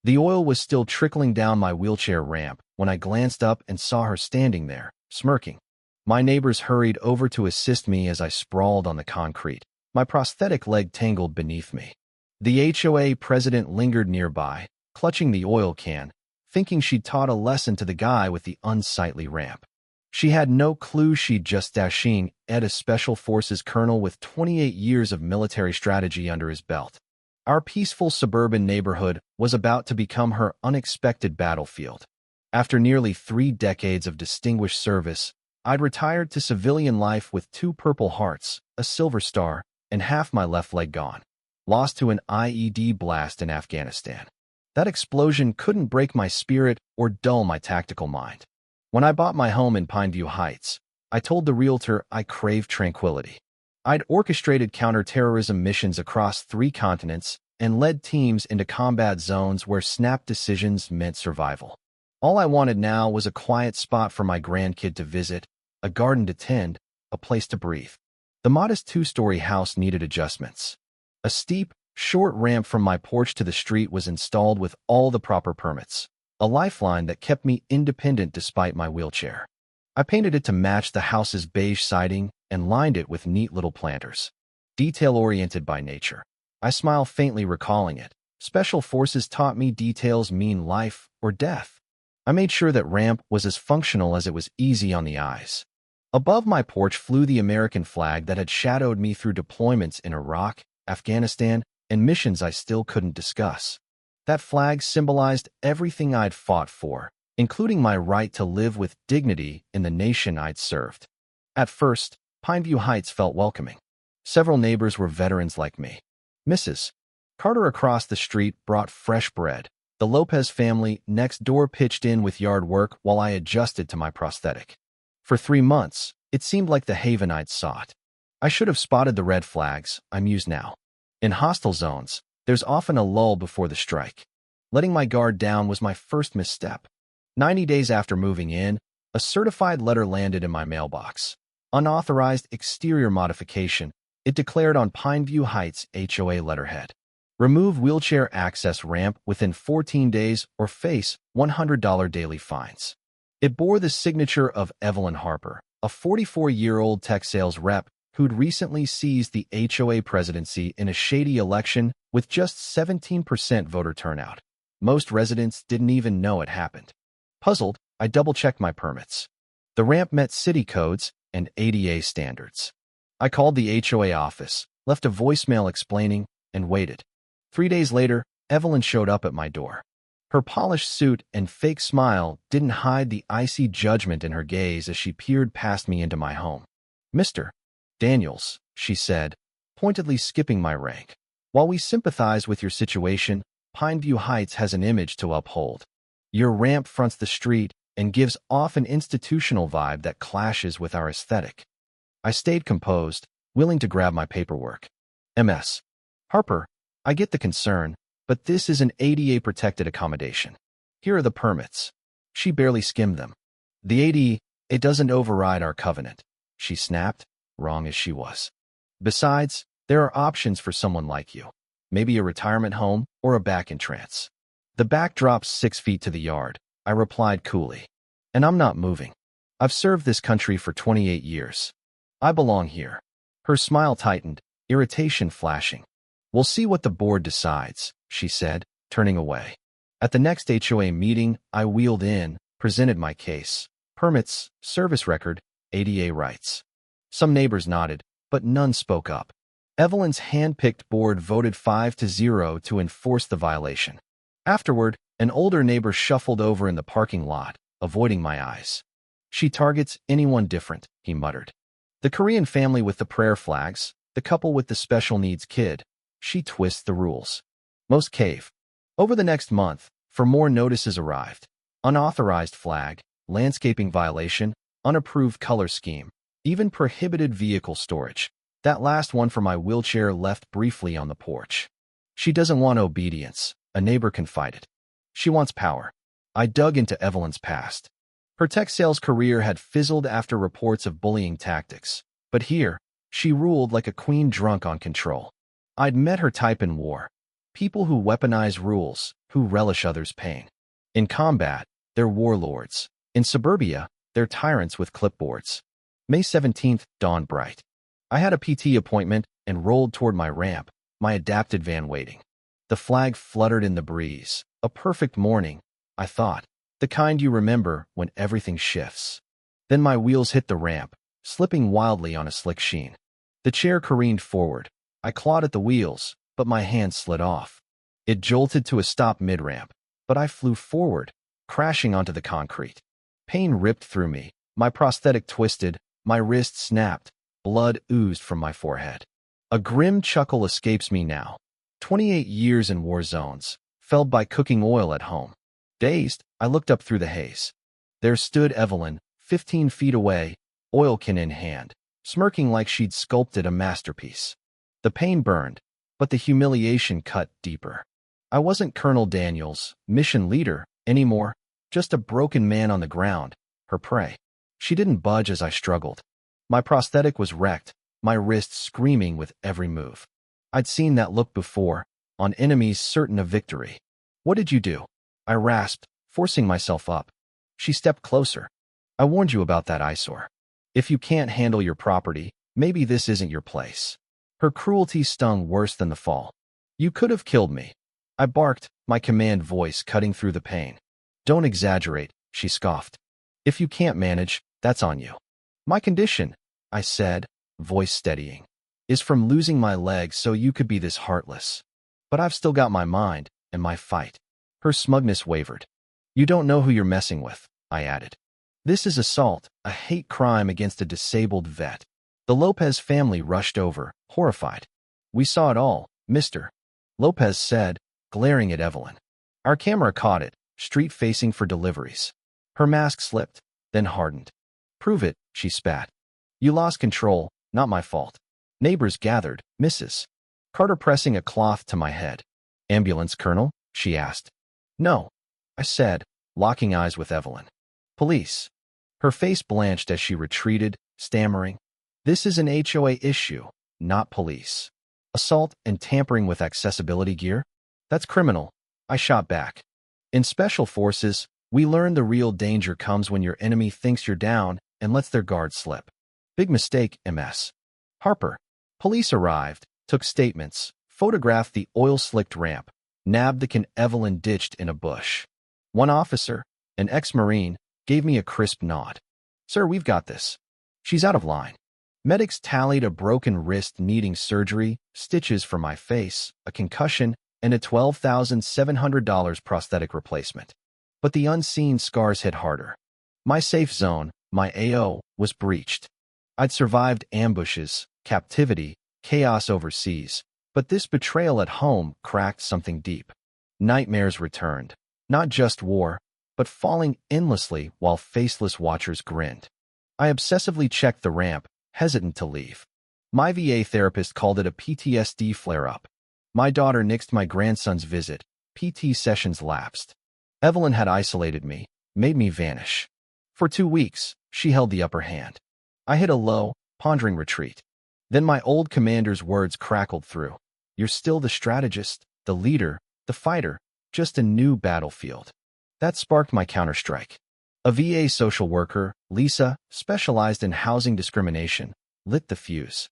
The oil was still trickling down my wheelchair ramp when I glanced up and saw her standing there, smirking. My neighbors hurried over to assist me as I sprawled on the concrete, my prosthetic leg tangled beneath me. The HOA president lingered nearby, clutching the oil can, thinking she'd taught a lesson to the guy with the unsightly ramp. She had no clue she'd just dashing Ed, a Special Forces colonel with 28 years of military strategy under his belt. Our peaceful suburban neighborhood was about to become her unexpected battlefield. After nearly 3 decades of distinguished service, I'd retired to civilian life with 2 Purple Hearts, a Silver Star, and half my left leg gone, lost to an IED blast in Afghanistan. That explosion couldn't break my spirit or dull my tactical mind. When I bought my home in Pineview Heights, I told the realtor I craved tranquility. I'd orchestrated counterterrorism missions across 3 continents and led teams into combat zones where snap decisions meant survival. All I wanted now was a quiet spot for my grandkid to visit, a garden to tend, a place to breathe. The modest 2-story house needed adjustments. A steep, short ramp from my porch to the street was installed with all the proper permits, a lifeline that kept me independent despite my wheelchair. I painted it to match the house's beige siding and lined it with neat little planters. Detail-oriented by nature. I smile faintly recalling it. Special Forces taught me details mean life or death. I made sure that ramp was as functional as it was easy on the eyes. Above my porch flew the American flag that had shadowed me through deployments in Iraq, Afghanistan, and missions I still couldn't discuss. That flag symbolized everything I'd fought for, including my right to live with dignity in the nation I'd served. At first, Pineview Heights felt welcoming. Several neighbors were veterans like me. Mrs. Carter across the street brought fresh bread. The Lopez family next door pitched in with yard work while I adjusted to my prosthetic. For 3 months, it seemed like the haven I'd sought. I should have spotted the red flags, I mused now. In hostile zones, there's often a lull before the strike. Letting my guard down was my first misstep. 90 days after moving in, a certified letter landed in my mailbox. Unauthorized exterior modification, it declared on Pineview Heights HOA letterhead. Remove wheelchair access ramp within 14 days or face $100 daily fines. It bore the signature of Evelyn Harper, a 44-year-old tech sales rep who'd recently seized the HOA presidency in a shady election with just 17% voter turnout. Most residents didn't even know it happened. Puzzled, I double-checked my permits. The ramp met city codes and ADA standards. I called the HOA office, left a voicemail explaining, and waited. 3 days later, Evelyn showed up at my door. Her polished suit and fake smile didn't hide the icy judgment in her gaze as she peered past me into my home. "Mr. Daniels," she said, pointedly skipping my rank. "While we sympathize with your situation, Pineview Heights has an image to uphold. Your ramp fronts the street and gives off an institutional vibe that clashes with our aesthetic." I stayed composed, willing to grab my paperwork. "Ms. Harper, I get the concern, but this is an ADA-protected accommodation. Here are the permits." She barely skimmed them. "The ADA, it doesn't override our covenant," she snapped, wrong as she was. "Besides, there are options for someone like you. Maybe a retirement home or a back entrance." "The back drops 6 feet to the yard," I replied coolly. "And I'm not moving. I've served this country for 28 years. I belong here." Her smile tightened, irritation flashing. "We'll see what the board decides," she said, turning away. At the next HOA meeting, I wheeled in, presented my case. Permits, service record, ADA rights. Some neighbors nodded, but none spoke up. Evelyn's hand-picked board voted 5-0 to enforce the violation. Afterward, an older neighbor shuffled over in the parking lot, avoiding my eyes. "She targets anyone different," he muttered. "The Korean family with the prayer flags, the couple with the special needs kid. She twists the rules." Most cave. Over the next month, for more notices arrived. Unauthorized flag, landscaping violation, unapproved color scheme, even prohibited vehicle storage. That last one for my wheelchair left briefly on the porch. "She doesn't want obedience," a neighbor confided. "She wants power." I dug into Evelyn's past. Her tech sales career had fizzled after reports of bullying tactics. But here, she ruled like a queen drunk on control. I'd met her type in war. People who weaponize rules, who relish others' pain. In combat, they're warlords. In suburbia, they're tyrants with clipboards. May 17th, dawn bright. I had a PT appointment and rolled toward my ramp, my adapted van waiting. The flag fluttered in the breeze. A perfect morning, I thought. The kind you remember when everything shifts. Then my wheels hit the ramp, slipping wildly on a slick sheen. The chair careened forward. I clawed at the wheels, but my hand slid off. It jolted to a stop mid-ramp, but I flew forward, crashing onto the concrete. Pain ripped through me. My prosthetic twisted, my wrist snapped, blood oozed from my forehead. A grim chuckle escapes me now. 28 years in war zones, felled by cooking oil at home. Dazed, I looked up through the haze. There stood Evelyn, 15 feet away, oilkin in hand, smirking like she'd sculpted a masterpiece. The pain burned, but the humiliation cut deeper. I wasn't Colonel Daniels, mission leader, anymore, just a broken man on the ground, her prey. She didn't budge as I struggled. My prosthetic was wrecked, my wrist screaming with every move. I'd seen that look before, on enemies certain of victory. What did you do? I rasped, forcing myself up. She stepped closer. I warned you about that eyesore. If you can't handle your property, maybe this isn't your place. Her cruelty stung worse than the fall. You could have killed me. I barked, my command voice cutting through the pain. Don't exaggerate, she scoffed. If you can't manage, that's on you. My condition, I said, voice steadying, is from losing my leg so you could be this heartless. But I've still got my mind and my fight. Her smugness wavered. You don't know who you're messing with, I added. This is assault, a hate crime against a disabled vet. The Lopez family rushed over, horrified. We saw it all, mister, Lopez said, glaring at Evelyn. Our camera caught it, street-facing for deliveries. Her mask slipped, then hardened. Prove it, she spat. You lost control, not my fault. Neighbors gathered, Mrs. Carter pressing a cloth to my head. Ambulance, Colonel? She asked. No, I said, locking eyes with Evelyn. Police. Her face blanched as she retreated, stammering. This is an HOA issue, not police. Assault and tampering with accessibility gear? That's criminal, I shot back. In special forces, we learn the real danger comes when your enemy thinks you're down and lets their guard slip. Big mistake, MS. Harper. Police arrived, took statements, photographed the oil-slicked ramp, nabbed the can Evelyn ditched in a bush. One officer, an ex-Marine, gave me a crisp nod. Sir, we've got this. She's out of line. Medics tallied a broken wrist needing surgery, stitches for my face, a concussion, and a $12,700 prosthetic replacement. But the unseen scars hit harder. My safe zone, my AO, was breached. I'd survived ambushes, captivity, chaos overseas, but this betrayal at home cracked something deep. Nightmares returned. Not just war, but falling endlessly while faceless watchers grinned. I obsessively checked the ramp, hesitant to leave. My VA therapist called it a PTSD flare-up. My daughter nixed my grandson's visit. PT sessions lapsed. Evelyn had isolated me, made me vanish. For 2 weeks, she held the upper hand. I hit a low, pondering retreat. Then my old commander's words crackled through. You're still the strategist, the leader, the fighter, just a new battlefield. That sparked my counterstrike. A VA social worker, Lisa, specialized in housing discrimination, lit the fuse.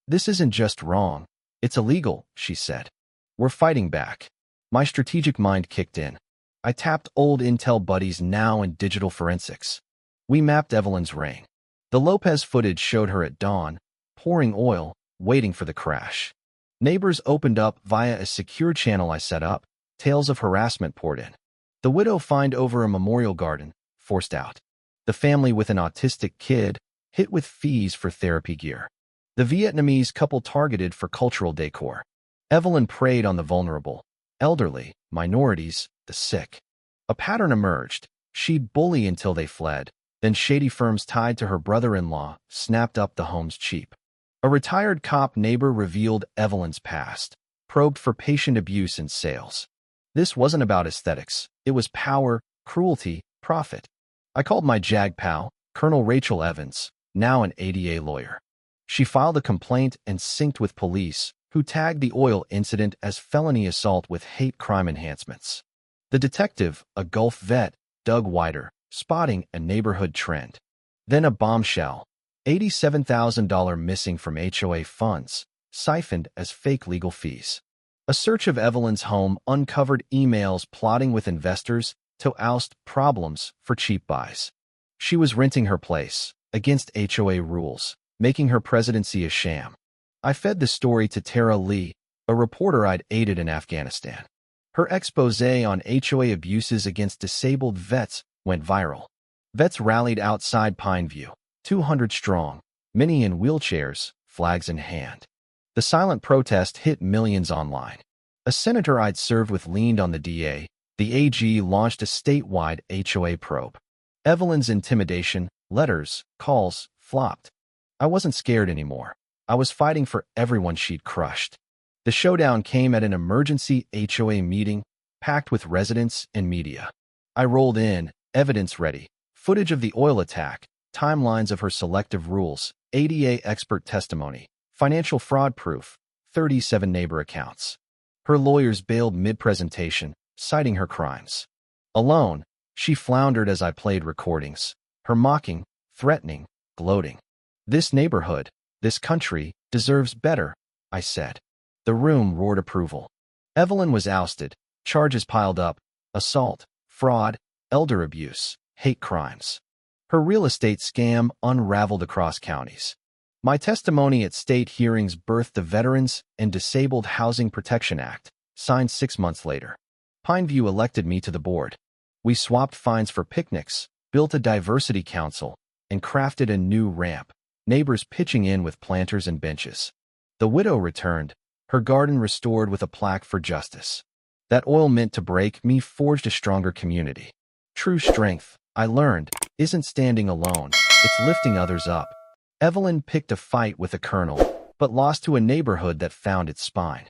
This isn't just wrong, it's illegal, she said. We're fighting back. My strategic mind kicked in. I tapped old intel buddies now in digital forensics. We mapped Evelyn's reign. The Lopez footage showed her at dawn, pouring oil, waiting for the crash. Neighbors opened up via a secure channel I set up. Tales of harassment poured in. The widow fined over a memorial garden, forced out. The family with an autistic kid, hit with fees for therapy gear. The Vietnamese couple targeted for cultural decor. Evelyn preyed on the vulnerable, elderly, minorities, the sick. A pattern emerged. She'd bully until they fled. Then shady firms tied to her brother-in-law snapped up the homes cheap. A retired cop neighbor revealed Evelyn's past, probed for patient abuse in sales. This wasn't about aesthetics. It was power, cruelty, profit. I called my JAG pal, Colonel Rachel Evans, now an ADA lawyer. She filed a complaint and synced with police, who tagged the oil incident as felony assault with hate crime enhancements. The detective, a Gulf vet, dug wider, spotting a neighborhood trend. Then a bombshell. $87,000 missing from HOA funds, siphoned as fake legal fees. A search of Evelyn's home uncovered emails plotting with investors to oust problems for cheap buys. She was renting her place, against HOA rules, making her presidency a sham. I fed the story to Tara Lee, a reporter I'd aided in Afghanistan. Her exposé on HOA abuses against disabled vets went viral. Vets rallied outside Pineview, 200 strong, many in wheelchairs, flags in hand. The silent protest hit millions online. A senator I'd served with leaned on the DA. The AG launched a statewide HOA probe. Evelyn's intimidation, letters, calls, flopped. I wasn't scared anymore. I was fighting for everyone she'd crushed. The showdown came at an emergency HOA meeting, packed with residents and media. I rolled in, evidence ready, footage of the oil attack, timelines of her selective rules, ADA expert testimony, financial fraud proof, 37 neighbor accounts. Her lawyers bailed mid-presentation, citing her crimes. Alone, she floundered as I played recordings, her mocking, threatening, gloating. This neighborhood, this country, deserves better, I said. The room roared approval. Evelyn was ousted, charges piled up, assault, fraud, elder abuse, hate crimes. Her real estate scam unraveled across counties. My testimony at state hearings birthed the Veterans and Disabled Housing Protection Act, signed 6 months later. Pineview elected me to the board. We swapped fines for picnics, built a diversity council, and crafted a new ramp, neighbors pitching in with planters and benches. The widow returned, her garden restored with a plaque for justice. That oil meant to break me forged a stronger community. True strength, I learned, isn't standing alone, it's lifting others up. Evelyn picked a fight with a colonel, but lost to a neighborhood that found its spine.